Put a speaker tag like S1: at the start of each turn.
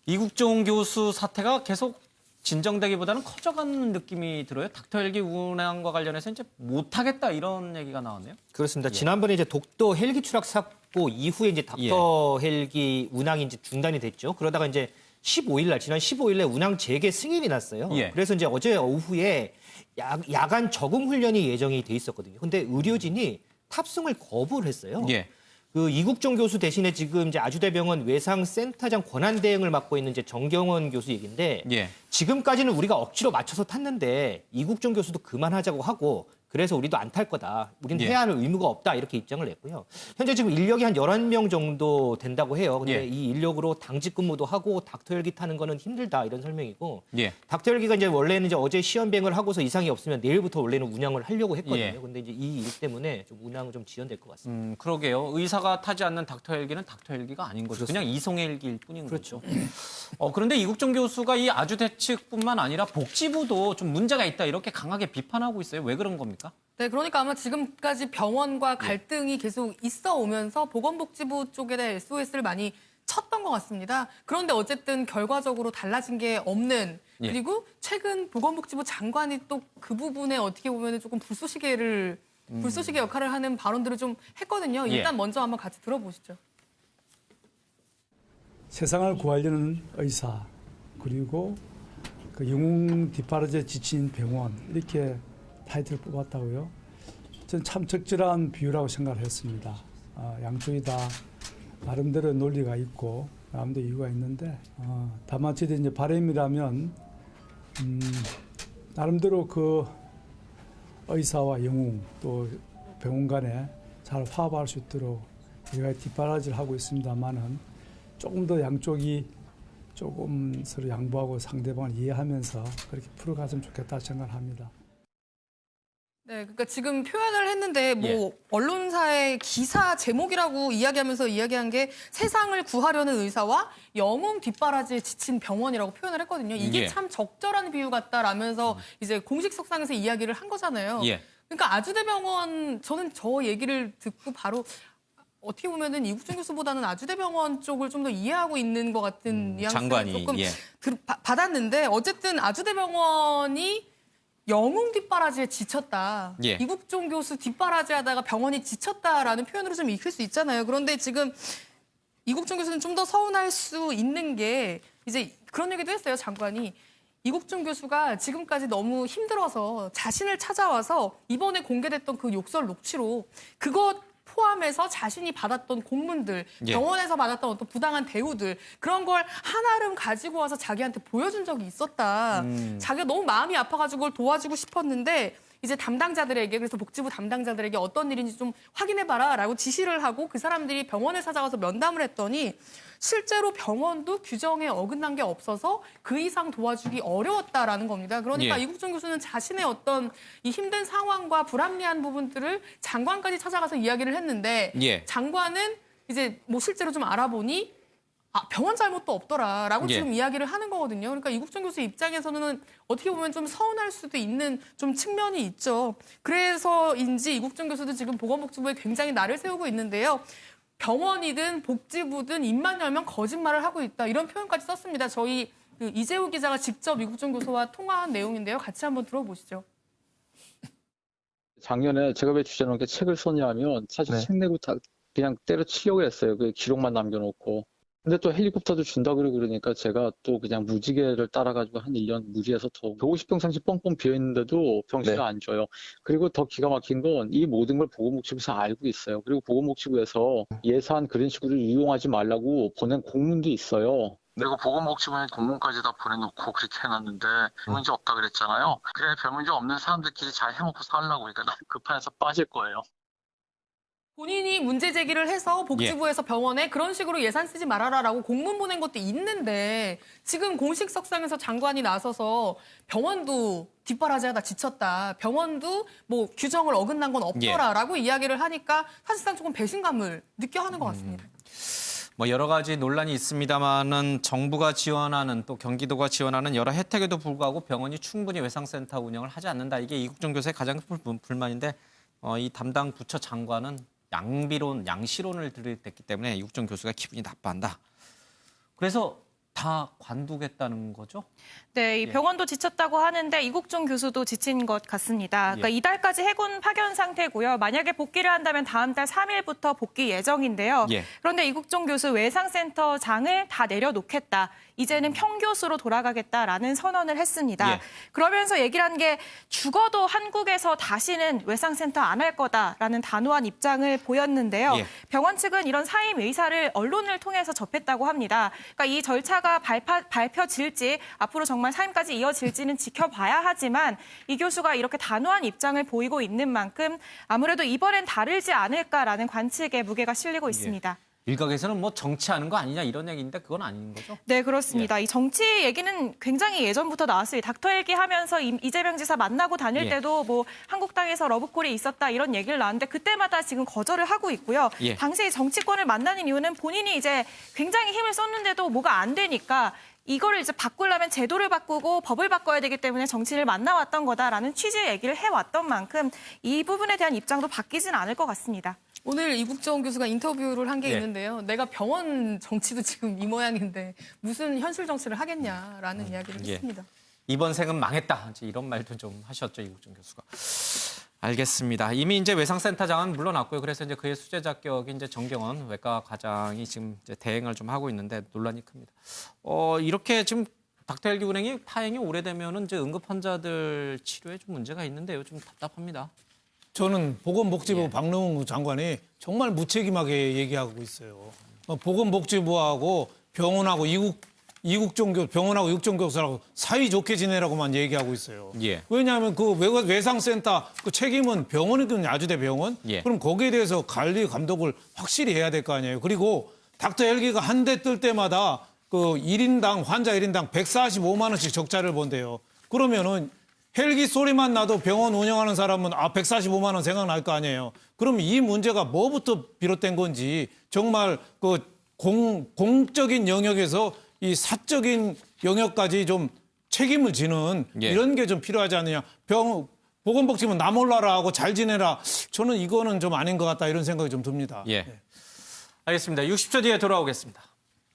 S1: 이국종 교수 사태가 계속 진정되기보다는 커져가는 느낌이 들어요. 닥터 헬기 운항과 관련해서 이제 못하겠다 이런 얘기가 나왔네요.
S2: 그렇습니다. 지난번에 이제 독도 헬기 추락 사고 이후에 이제 닥터 헬기 운항이 이제 중단이 됐죠. 그러다가 이제 15일 날, 지난 15일 날 운항 재개 승인이 났어요. 그래서 이제 어제 오후에 야간 적응 훈련이 예정이 돼 있었거든요. 근데 의료진이 탑승을 거부를 했어요. 그 이국종 교수 대신에 지금 이제 아주대병원 외상센터장 권한 대행을 맡고 있는 이제 정경원 교수 얘기인데 지금까지는 우리가 억지로 맞춰서 탔는데 이국종 교수도 그만하자고 하고 그래서 우리도 안 탈 거다. 우리는 해야 할 의무가 없다. 이렇게 입장을 냈고요. 현재 지금 인력이 한 11명 정도 된다고 해요. 근데 이 인력으로 당직 근무도 하고 닥터 헬기 타는 거는 힘들다. 이런 설명이고. 닥터 헬기가 이제 원래는 이제 어제 시험 비행을 하고서 이상이 없으면 내일부터 원래는 운항을 하려고 했거든요. 근데 이제 이 일 때문에 좀 운항은 좀 지연될 것 같습니다.
S1: 그러게요. 의사가 타지 않는 닥터 헬기는 닥터 헬기가 아닌 거죠. 그냥 이송 헬기일 뿐인 거죠. 그런데 이국종 교수가 이 아주대 측뿐만 아니라 복지부도 좀 문제가 있다. 이렇게 강하게 비판하고 있어요. 왜 그런 겁니까?
S3: 네, 그러니까 아마 지금까지 병원과 갈등이 계속 있어 오면서 보건복지부 쪽에 대해 SOS를 많이 쳤던 것 같습니다. 그런데 어쨌든 결과적으로 달라진 게 없는 그리고 최근 보건복지부 장관이 또 그 부분에 어떻게 보면 조금 불쏘시개 역할을 하는 발언들을 좀 했거든요. 일단 먼저 한번 같이 들어보시죠.
S4: 세상을 구하려는 의사 그리고 그 영웅 뒷바라지에 지친 병원 이렇게 타이틀을 뽑았다고요? 저는 참 적절한 비유라고 생각을 했습니다. 양쪽이 다 나름대로 논리가 있고 나름대로 이유가 있는데 다만 저희 이제 바람이라면 나름대로 그 의사와 영웅 또 병원 간에 잘 화합할 수 있도록 우리가 뒷바라지를 하고 있습니다만은 조금 더 양쪽이 조금 서로 양보하고 상대방을 이해하면서 그렇게 풀어갔으면 좋겠다 생각을 합니다.
S3: 네, 그러니까 지금 표현을 했는데 뭐 언론사의 기사 제목이라고 이야기한 게 세상을 구하려는 의사와 영웅 뒷바라지에 지친 병원이라고 표현을 했거든요. 이게 참 적절한 비유 같다라면서 이제 공식 석상에서 이야기를 한 거잖아요. 그러니까 아주대병원 저는 저 얘기를 듣고 바로 어떻게 보면은 이국종 교수보다는 아주대병원 쪽을 좀 더 이해하고 있는 것 같은 뉘앙스를 조금 받았는데 어쨌든 아주대병원이 영웅 뒷바라지에 지쳤다. 이국종 교수 뒷바라지 하다가 병원이 지쳤다라는 표현으로 좀 읽힐 수 있잖아요. 그런데 지금 이국종 교수는 좀 더 서운할 수 있는 게 이제 그런 얘기도 했어요. 장관이. 이국종 교수가 지금까지 너무 힘들어서 자신을 찾아와서 이번에 공개됐던 그 욕설 녹취록 그것 포함해서 자신이 받았던 공문들, 병원에서 받았던 어떤 부당한 대우들 그런 걸 한아름 가지고 와서 자기한테 보여준 적이 있었다. 자기가 너무 마음이 아파가지고 그걸 도와주고 싶었는데 이제 담당자들에게 그래서 복지부 담당자들에게 어떤 일인지 좀 확인해봐라 라고 지시를 하고 그 사람들이 병원에 찾아가서 면담을 했더니 실제로 병원도 규정에 어긋난 게 없어서 그 이상 도와주기 어려웠다라는 겁니다. 그러니까 이국종 교수는 자신의 어떤 이 힘든 상황과 불합리한 부분들을 장관까지 찾아가서 이야기를 했는데 장관은 이제 뭐 실제로 좀 알아보니 병원 잘못도 없더라라고 지금 이야기를 하는 거거든요. 그러니까 이국종 교수 입장에서는 어떻게 보면 좀 서운할 수도 있는 좀 측면이 있죠. 그래서인지 이국종 교수도 지금 보건복지부에 굉장히 날을 세우고 있는데요. 병원이든 복지부든 입만 열면 거짓말을 하고 있다. 이런 표현까지 썼습니다. 저희 그 이재우 기자가 직접 이국종 교수와 통화한 내용인데요. 같이 한번 들어보시죠.
S5: 작년에 제가 왜 주제넘게 게 책을 썼냐면 사실 책 내고 다 그냥 때려치려고 했어요. 그 기록만 남겨놓고. 근데 또 헬리콥터도 준다 그러니까 제가 또 그냥 무지개를 따라가지고 한 1년 무리해서 더 150평상씩 뻥뻥 비어있는데도 병실을 안 줘요. 그리고 더 기가 막힌 건 이 모든 걸 보건복지부에서 알고 있어요. 그리고 보건복지부에서 예산 그런 식으로 이용하지 말라고 보낸 공문도 있어요. 그리고 보건복지부에 공문까지 다 보내놓고 그렇게 해놨는데 별 문제 없다 그랬잖아요. 그래 별 문제 없는 사람들끼리 잘 해먹고 살라고 그러니까 난 그 판에서 빠질 거예요.
S3: 본인이 문제 제기를 해서 복지부에서 병원에 그런 식으로 예산 쓰지 말아라라고 공문 보낸 것도 있는데 지금 공식 석상에서 장관이 나서서 병원도 뒷바라지하다 지쳤다. 병원도 뭐 규정을 어긋난 건 없더라라고 이야기를 하니까 사실상 조금 배신감을 느껴 하는 것 같습니다.
S1: 뭐 여러 가지 논란이 있습니다만은 정부가 지원하는 또 경기도가 지원하는 여러 혜택에도 불구하고 병원이 충분히 외상센터 운영을 하지 않는다. 이게 이국종 교수의 가장 큰 불만인데 이 담당 부처 장관은 양시론을 들이댔기 때문에 이국종 교수가 기분이 나빠한다. 그래서 다 관두겠다는 거죠?
S6: 네, 이 병원도 지쳤다고 하는데 이국종 교수도 지친 것 같습니다. 그러니까 이달까지 해군 파견 상태고요. 만약에 복귀를 한다면 다음 달 3일부터 복귀 예정인데요. 그런데 이국종 교수 외상센터장을 다 내려놓겠다. 이제는 평교수로 돌아가겠다라는 선언을 했습니다. 그러면서 얘기를 한 게 죽어도 한국에서 다시는 외상센터 안 할 거다라는 단호한 입장을 보였는데요. 병원 측은 이런 사임 의사를 언론을 통해서 접했다고 합니다. 그러니까 이 절차가 밝혀질지 앞으로 정말 사임까지 이어질지는 지켜봐야 하지만 이 교수가 이렇게 단호한 입장을 보이고 있는 만큼 아무래도 이번엔 다르지 않을까라는 관측에 무게가 실리고 있습니다.
S1: 일각에서는 뭐 정치하는 거 아니냐 이런 얘기인데 그건 아닌 거죠?
S6: 네, 그렇습니다. 이 정치 얘기는 굉장히 예전부터 나왔어요. 닥터 헬기 하면서 이재명 지사 만나고 다닐 때도 뭐 한국당에서 러브콜이 있었다 이런 얘기를 나왔는데 그때마다 지금 거절을 하고 있고요. 당시 정치권을 만나는 이유는 본인이 이제 굉장히 힘을 썼는데도 뭐가 안 되니까 이거를 이제 바꾸려면 제도를 바꾸고 법을 바꿔야 되기 때문에 정치를 만나왔던 거다라는 취지의 얘기를 해왔던 만큼 이 부분에 대한 입장도 바뀌지는 않을 것 같습니다.
S3: 오늘 이국종 교수가 인터뷰를 한 게 있는데요. 내가 병원 정치도 지금 이 모양인데 무슨 현실 정치를 하겠냐라는 이야기를 했습니다.
S1: 이번 생은 망했다. 이제 이런 말도 좀 하셨죠, 이국종 교수가. 알겠습니다. 이미 이제 외상센터장은 물러났고요. 그래서 이제 그의 수재 자격인 이제 정경원 외과 과장이 지금 이제 대행을 좀 하고 있는데 논란이 큽니다. 이렇게 지금 닥터 헬기 운행이 파행이 오래되면은 이제 응급 환자들 치료에 좀 문제가 있는데요. 좀 답답합니다.
S7: 저는 보건복지부 박능우 장관이 정말 무책임하게 얘기하고 있어요. 보건복지부하고 병원하고 병원하고 이국종 교수라고 사이좋게 지내라고만 얘기하고 있어요. 왜냐하면 그 외상센터 그 책임은 병원이거든요. 아주대병원. 그럼 거기에 대해서 관리 감독을 확실히 해야 될 거 아니에요. 그리고 닥터 헬기가 한 대 뜰 때마다 그 환자 1인당 145만 원씩 적자를 본대요. 그러면은 헬기 소리만 나도 병원 운영하는 사람은 145만 원 생각날 거 아니에요. 그럼 이 문제가 뭐부터 비롯된 건지 정말 그 공적인 영역에서 이 사적인 영역까지 좀 책임을 지는 이런 게 좀 필요하지 않느냐. 보건복지부는 나 몰라라 하고 잘 지내라. 저는 이거는 좀 아닌 것 같다 이런 생각이 좀 듭니다.
S1: 알겠습니다. 60초 뒤에 돌아오겠습니다.